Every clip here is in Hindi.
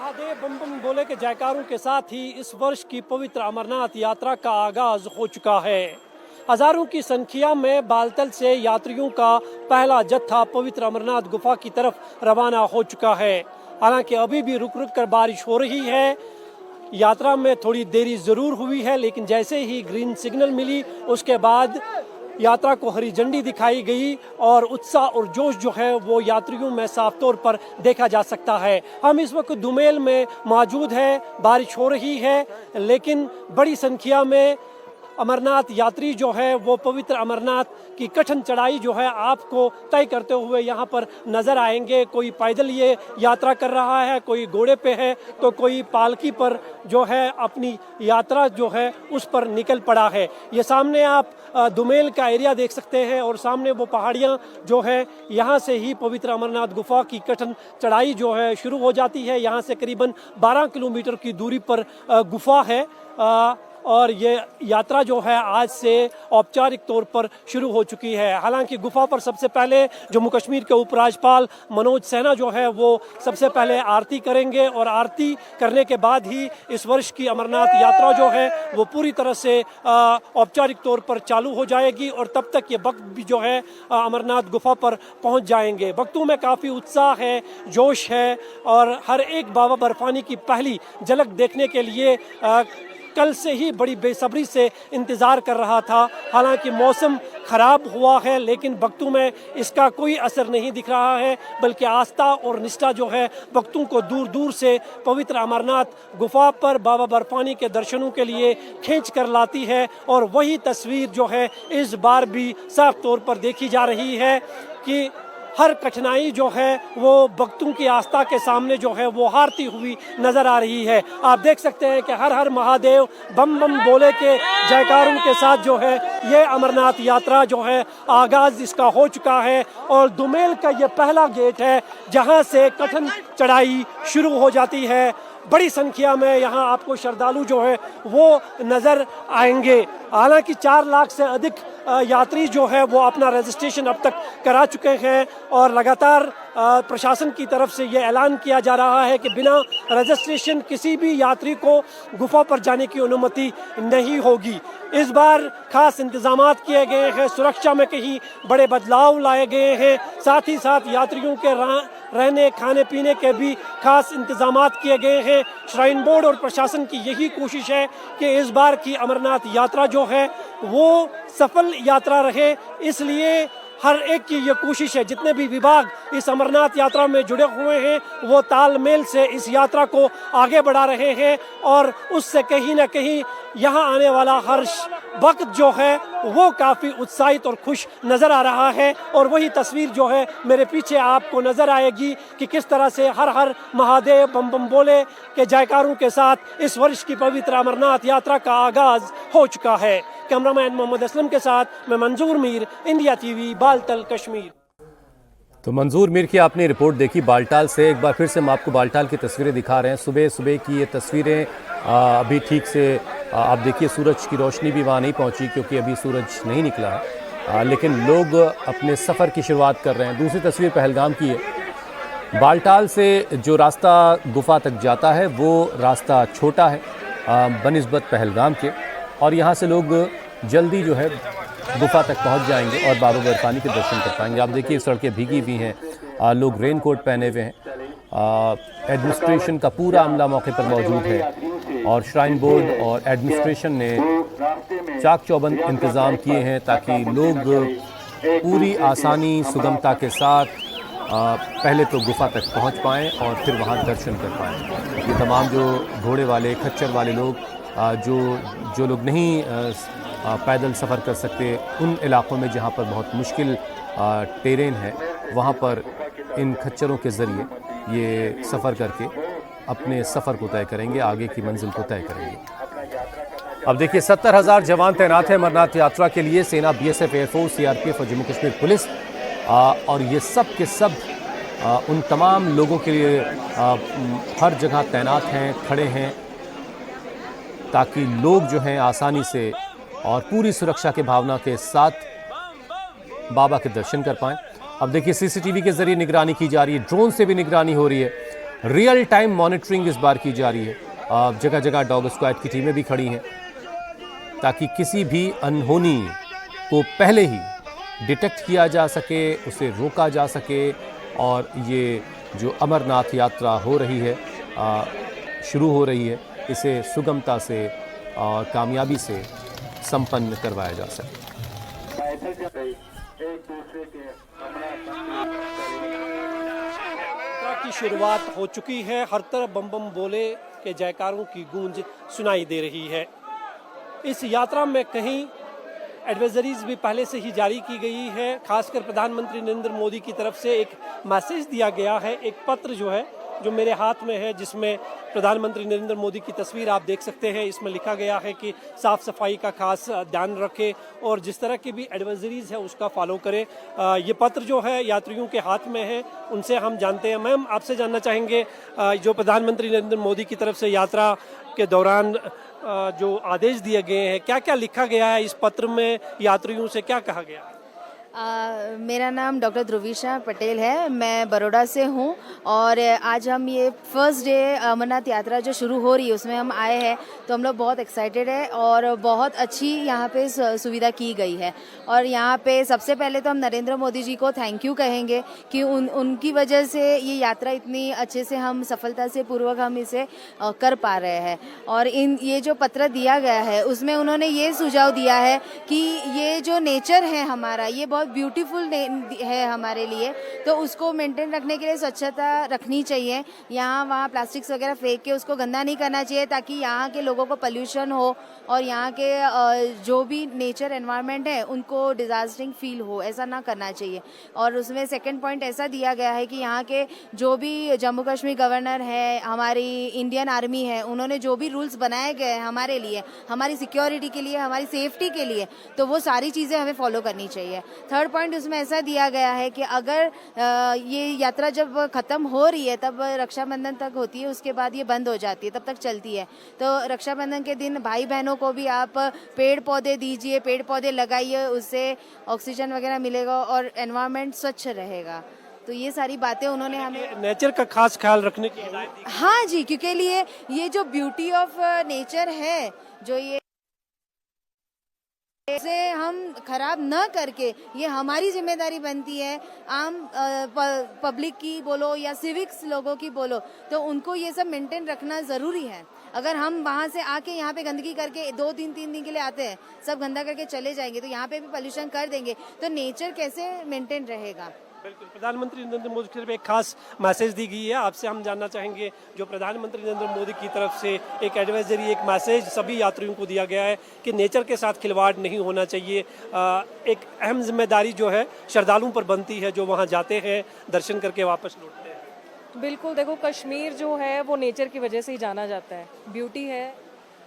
महादेव बम बम बोले के जयकारों के साथ ही इस वर्ष की पवित्र अमरनाथ यात्रा का आगाज हो चुका है। हजारों की संख्या में बालतल से यात्रियों का पहला जत्था पवित्र अमरनाथ गुफा की तरफ रवाना हो चुका है। हालांकि अभी भी रुक रुक कर बारिश हो रही है। यात्रा में थोड़ी देरी जरूर हुई है, लेकिन जैसे ही ग्रीन सिग्नल मिली उसके बाद यात्रा को हरी झंडी दिखाई गई और उत्साह और जोश जो है वो यात्रियों में साफ तौर पर देखा जा सकता है। हम इस वक्त दुमेल में मौजूद हैं, बारिश हो रही है, लेकिन बड़ी संख्या में अमरनाथ यात्री जो है वो पवित्र अमरनाथ की कठिन चढ़ाई जो है आपको तय करते हुए यहाँ पर नज़र आएंगे। कोई पैदल ये यात्रा कर रहा है, कोई घोड़े पे है, तो कोई पालकी पर जो है अपनी यात्रा जो है उस पर निकल पड़ा है। ये सामने आप दुमेल का एरिया देख सकते हैं और सामने वो पहाड़ियाँ जो है, यहाँ से ही पवित्र अमरनाथ गुफा की कठिन चढ़ाई जो है शुरू हो जाती है। यहाँ से करीबन 12 किलोमीटर की दूरी पर गुफा है और ये यात्रा जो है आज से औपचारिक तौर पर शुरू हो चुकी है। हालांकि गुफा पर सबसे पहले जम्मू कश्मीर के उपराज्यपाल मनोज सिन्हा जो है वो सबसे पहले आरती करेंगे और आरती करने के बाद ही इस वर्ष की अमरनाथ यात्रा जो है वो पूरी तरह से औपचारिक तौर पर चालू हो जाएगी और तब तक ये भक्त भी जो है अमरनाथ गुफा पर पहुंच जाएंगे। भक्तों में काफ़ी उत्साह है, जोश है और हर एक बाबा बर्फानी की पहली झलक देखने के लिए कल से ही बड़ी बेसब्री से इंतज़ार कर रहा था। हालांकि मौसम ख़राब हुआ है, लेकिन भक्तों में इसका कोई असर नहीं दिख रहा है, बल्कि आस्था और निष्ठा जो है भक्तों को दूर दूर से पवित्र अमरनाथ गुफा पर बाबा बर्फानी के दर्शनों के लिए खींच कर लाती है। और वही तस्वीर जो है इस बार भी साफ तौर पर देखी जा रही है कि हर कठिनाई जो है वो भक्तों की आस्था के सामने जो है वो हारती हुई नजर आ रही है। आप देख सकते हैं कि हर हर महादेव बम बम बोले के जयकारों के साथ जो है ये अमरनाथ यात्रा जो है आगाज इसका हो चुका है और दुमेल का ये पहला गेट है जहां से कठिन चढ़ाई शुरू हो जाती है। बड़ी संख्या में यहाँ आपको श्रद्धालु जो है वो नज़र आएंगे। हालांकि 4 लाख से अधिक यात्री जो है वो अपना रजिस्ट्रेशन अब तक करा चुके हैं और लगातार प्रशासन की तरफ से ये ऐलान किया जा रहा है कि बिना रजिस्ट्रेशन किसी भी यात्री को गुफा पर जाने की अनुमति नहीं होगी। इस बार खास इंतजामात किए गए हैं, सुरक्षा में कहीं बड़े बदलाव लाए गए हैं, साथ ही साथ यात्रियों के रहने खाने पीने के भी खास इंतजामात किए गए हैं। श्राइन बोर्ड और प्रशासन की यही कोशिश है कि इस बार की अमरनाथ यात्रा जो है वो सफल यात्रा रहे, इसलिए हर एक की ये कोशिश है, जितने भी विभाग इस अमरनाथ यात्रा में जुड़े हुए हैं वो तालमेल से इस यात्रा को आगे बढ़ा रहे हैं और उससे कहीं ना कहीं यहाँ आने वाला हर वक्त जो है वो काफ़ी उत्साहित और खुश नज़र आ रहा है। और वही तस्वीर जो है मेरे पीछे आपको नज़र आएगी कि किस तरह से हर हर महादेव बम बम बोले के जयकारों के साथ इस वर्ष की पवित्र अमरनाथ यात्रा का आगाज हो चुका है। कैमरामैन मोहम्मद असलम के साथ मैं मंजूर मीर, इंडिया टीवी, बालतल, कश्मीर। तो मंजूर मीर की आपने रिपोर्ट देखी बालटाल से। एक बार फिर से हम आपको बालटाल की तस्वीरें दिखा रहे हैं। सुबह सुबह की ये तस्वीरें अभी ठीक से आप देखिए, सूरज की रोशनी भी वहाँ नहीं पहुँची क्योंकि अभी सूरज नहीं निकला है, लेकिन लोग अपने सफ़र की शुरुआत कर रहे हैं। दूसरी तस्वीर पहलगाम की है। बालटाल से जो रास्ता गुफा तक जाता है वो रास्ता छोटा है बनिस्बत पहलगाम के, और यहाँ से लोग जल्दी जो है गुफा तक पहुँच जाएंगे और बाबा बर्फानी के दर्शन कर पाएंगे। आप देखिए सड़कें भीगी हुई हैं, लोग रेन कोट पहने हुए हैं, एडमिनिस्ट्रेशन का पूरा अमला मौके पर मौजूद है और श्राइन बोर्ड और एडमिनिस्ट्रेशन ने चाक चौबंद इंतज़ाम किए हैं ताकि लोग पूरी आसानी सुगमता के साथ पहले तो गुफा तक पहुंच पाएँ और फिर वहां दर्शन कर पाएँ। ये तमाम जो घोड़े वाले, खच्चर वाले लोग, जो लोग नहीं पैदल सफ़र कर सकते, उन इलाक़ों में जहाँ पर बहुत मुश्किल टेरेन है वहाँ पर इन खच्चरों के ज़रिए ये सफ़र करके अपने सफ़र को तय करेंगे, आगे की मंजिल को तय करेंगे। अब देखिए 70,000 जवान तैनात हैं अमरनाथ यात्रा के लिए। सेना, BSF, एयरफोर्स, CRPF और जम्मू कश्मीर पुलिस, और ये सब के सब उन तमाम लोगों के लिए हर जगह तैनात हैं, खड़े हैं, ताकि लोग जो हैं आसानी से और पूरी सुरक्षा के भावना के साथ बाबा के दर्शन कर पाएँ। अब देखिए CCTV के ज़रिए निगरानी की जा रही है, ड्रोन से भी निगरानी हो रही है रियल टाइम मॉनिटरिंग इस बार की जा रही है। जगह जगह डॉग स्क्वाड की टीमें भी खड़ी हैं ताकि किसी भी अनहोनी को पहले ही डिटेक्ट किया जा सके, उसे रोका जा सके और ये जो अमरनाथ यात्रा हो रही है, शुरू हो रही है, इसे सुगमता से और कामयाबी से संपन्न करवाया जा सके। यात्रा की शुरुआत हो चुकी है। हर तरफ बम बम बोले के जयकारों की गूंज सुनाई दे रही है। इस यात्रा में कहीं एडवाइजरीज भी पहले से ही जारी की गई है। खासकर प्रधानमंत्री नरेंद्र मोदी की तरफ से एक मैसेज दिया गया है। एक पत्र जो है, जो मेरे हाथ में है, जिसमें प्रधानमंत्री नरेंद्र मोदी की तस्वीर आप देख सकते हैं। इसमें लिखा गया है कि साफ सफाई का खास ध्यान रखें और जिस तरह की भी एडवाइजरीज है उसका फॉलो करें। ये पत्र जो है यात्रियों के हाथ में है, उनसे हम जानते हैं। मैम, आपसे जानना चाहेंगे, जो प्रधानमंत्री नरेंद्र मोदी की तरफ से यात्रा के दौरान जो आदेश दिए गए हैं, क्या क्या लिखा गया है इस पत्र में, यात्रियों से क्या कहा गया है? मेरा नाम डॉक्टर ध्रुविशा पटेल है। मैं बड़ौदा से हूँ और आज हम ये फर्स्ट डे अमरनाथ यात्रा जो शुरू हो रही है उसमें हम आए हैं, तो हम लोग बहुत एक्साइटेड है और बहुत अच्छी यहाँ पे सुविधा की गई है। और यहाँ पे सबसे पहले तो हम नरेंद्र मोदी जी को थैंक यू कहेंगे कि उनकी वजह से ये यात्रा इतनी अच्छे से हम सफलता से पूर्वक हम इसे कर पा रहे हैं। और ये जो पत्र दिया गया है उसमें उन्होंने ये सुझाव दिया है कि ये जो नेचर है हमारा, ये बहुत ब्यूटीफुल है हमारे लिए, तो उसको मेंटेन रखने के लिए स्वच्छता रखनी चाहिए। यहाँ वहाँ प्लास्टिक्स वगैरह फेंक के उसको गंदा नहीं करना चाहिए ताकि यहाँ के लोगों को पोल्यूशन हो और यहाँ के जो भी नेचर एनवायरनमेंट है उनको डिजास्टरिंग फील हो, ऐसा ना करना चाहिए। और उसमें सेकंड पॉइंट ऐसा दिया गया है कि यहाँ के जो भी जम्मू कश्मीर गवर्नर है, हमारी इंडियन आर्मी है, उन्होंने जो भी रूल्स बनाए गए हैं हमारे लिए, हमारी सिक्योरिटी के लिए, हमारी सेफ्टी के लिए, तो वो सारी चीज़ें हमें फॉलो करनी चाहिए। थर्ड पॉइंट उसमें ऐसा दिया गया है कि अगर ये यात्रा जब खत्म हो रही है तब रक्षाबंधन तक होती है, उसके बाद ये बंद हो जाती है, तब तक चलती है। तो रक्षाबंधन के दिन भाई बहनों को भी आप पेड़ पौधे दीजिए, पेड़ पौधे लगाइए, उससे ऑक्सीजन वगैरह मिलेगा और एनवायरनमेंट स्वच्छ रहेगा। तो ये सारी बातें उन्होंने हमें नेचर का खास ख्याल रखने की हिदायत दी। हाँ जी, क्योंकि लिए ये जो ब्यूटी ऑफ नेचर है, जो ये इसे हम खराब न करके, ये हमारी जिम्मेदारी बनती है, आम पब्लिक की बोलो या सिविक्स लोगों की बोलो, तो उनको ये सब मेंटेन रखना ज़रूरी है। अगर हम वहाँ से आके यहाँ पे गंदगी करके 2-3 दिन के लिए आते हैं, सब गंदा करके चले जाएंगे, तो यहाँ पे भी पोल्यूशन कर देंगे, तो नेचर कैसे मेंटेन रहेगा। बिल्कुल, प्रधानमंत्री नरेंद्र मोदी की तरफ एक खास मैसेज दी गई है। आपसे हम जानना चाहेंगे, जो प्रधानमंत्री नरेंद्र मोदी की तरफ से एक एडवाइजरी, एक मैसेज सभी यात्रियों को दिया गया है कि नेचर के साथ खिलवाड़ नहीं होना चाहिए। एक अहम जिम्मेदारी जो है श्रद्धालुओं पर बनती है, जो वहाँ जाते हैं, दर्शन करके वापस लौटते हैं। बिल्कुल, देखो कश्मीर जो है वो नेचर की वजह से ही जाना जाता है, ब्यूटी है,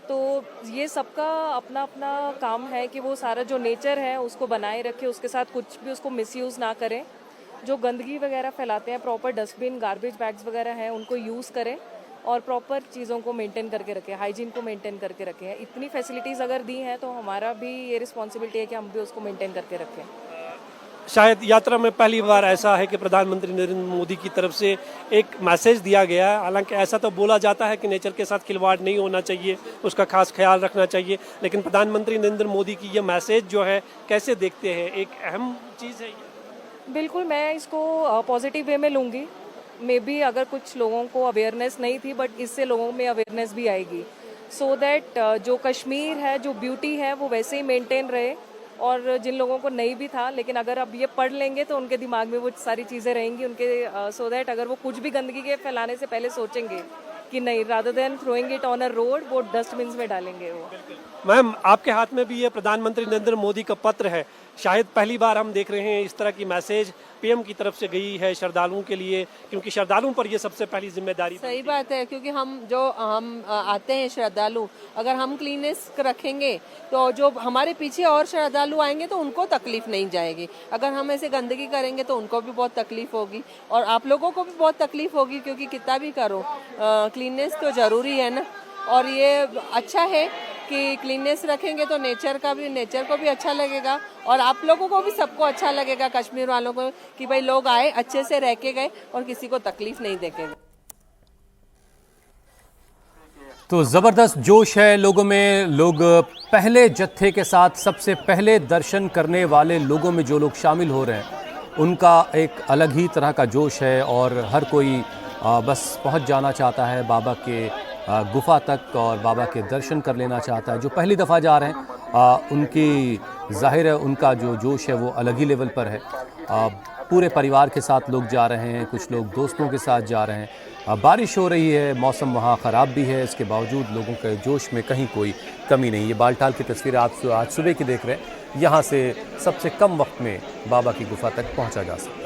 तो ये सबका अपना अपना काम है कि वो सारा जो नेचर है उसको बनाए रखे, उसके साथ कुछ भी उसको मिसयूज़ ना करें। जो गंदगी वगैरह फैलाते हैं, प्रॉपर डस्टबिन, गार्बेज बैग्स वगैरह हैं, उनको यूज़ करें और प्रॉपर चीज़ों को मेंटेन करके रखें, हाइजीन को मेंटेन करके रखें। इतनी फैसिलिटीज़ अगर दी हैं तो हमारा भी ये रिस्पॉन्सिबिलिटी है कि हम भी उसको मेंटेन करके रखें। शायद यात्रा में पहली बार ऐसा है कि प्रधानमंत्री नरेंद्र मोदी की तरफ से एक मैसेज दिया गया है। हालांकि ऐसा तो बोला जाता है कि नेचर के साथ खिलवाड़ नहीं होना चाहिए, उसका खास ख्याल रखना चाहिए, लेकिन प्रधानमंत्री नरेंद्र मोदी की ये मैसेज जो है कैसे देखते हैं? एक अहम चीज़ है ये। बिल्कुल, मैं इसको पॉजिटिव वे में लूँगी। मे बी अगर कुछ लोगों को अवेयरनेस नहीं थी, बट इससे लोगों में अवेयरनेस भी आएगी, सो दैट जो कश्मीर है, जो ब्यूटी है, वो वैसे ही मेंटेन रहे। और जिन लोगों को नहीं भी था, लेकिन अगर अब ये पढ़ लेंगे तो उनके दिमाग में वो सारी चीज़ें रहेंगी उनके, सो दैट अगर वो कुछ भी गंदगी के फैलाने से पहले सोचेंगे कि नहीं, rather than throwing it on a road, वो डस्टबिन्स में डालेंगे वो। मैम, आपके हाथ में भी ये प्रधानमंत्री नरेंद्र मोदी का पत्र है। शायद पहली बार हम देख रहे हैं इस तरह की मैसेज पीएम की तरफ से गई है श्रद्धालुओं के लिए, क्योंकि श्रद्धालुओं पर ये सबसे पहली जिम्मेदारी। सही बात है, क्योंकि हम आते हैं श्रद्धालु, अगर हम क्लीनेस रखेंगे तो जो हमारे पीछे और श्रद्धालु आएंगे तो उनको तकलीफ नहीं जाएगी। अगर हम ऐसे गंदगी करेंगे तो उनको भी बहुत तकलीफ होगी और आप लोगों को भी बहुत तकलीफ होगी, क्योंकि कितना भी करो क्लीनेस तो ज़रूरी है ना। और ये अच्छा है कि क्लीननेस रखेंगे तो नेचर को भी अच्छा लगेगा और आप लोगों को भी, सबको अच्छा लगेगा, कश्मीर वालों को, कि भाई लोग आए, अच्छे से रह के गए और किसी को तकलीफ नहीं देंगे। तो ज़बरदस्त जोश है लोगों में। लोग पहले जत्थे के साथ सबसे पहले दर्शन करने वाले लोगों में जो लोग शामिल हो रहे हैं उनका एक अलग ही तरह का जोश है और हर कोई बस पहुंच जाना चाहता है बाबा के गुफा तक और बाबा के दर्शन कर लेना चाहता है। जो पहली दफ़ा जा रहे हैं उनकी ज़ाहिर है उनका जो जोश है वो अलग ही लेवल पर है। पूरे परिवार के साथ लोग जा रहे हैं, कुछ लोग दोस्तों के साथ जा रहे हैं। बारिश हो रही है, मौसम वहाँ ख़राब भी है, इसके बावजूद लोगों के जोश में कहीं कोई कमी नहीं। ये बालटाल की तस्वीर आप आज सुबह की देख रहे हैं। यहाँ से सबसे कम वक्त में बाबा की गुफा तक पहुँचा जा सकता है।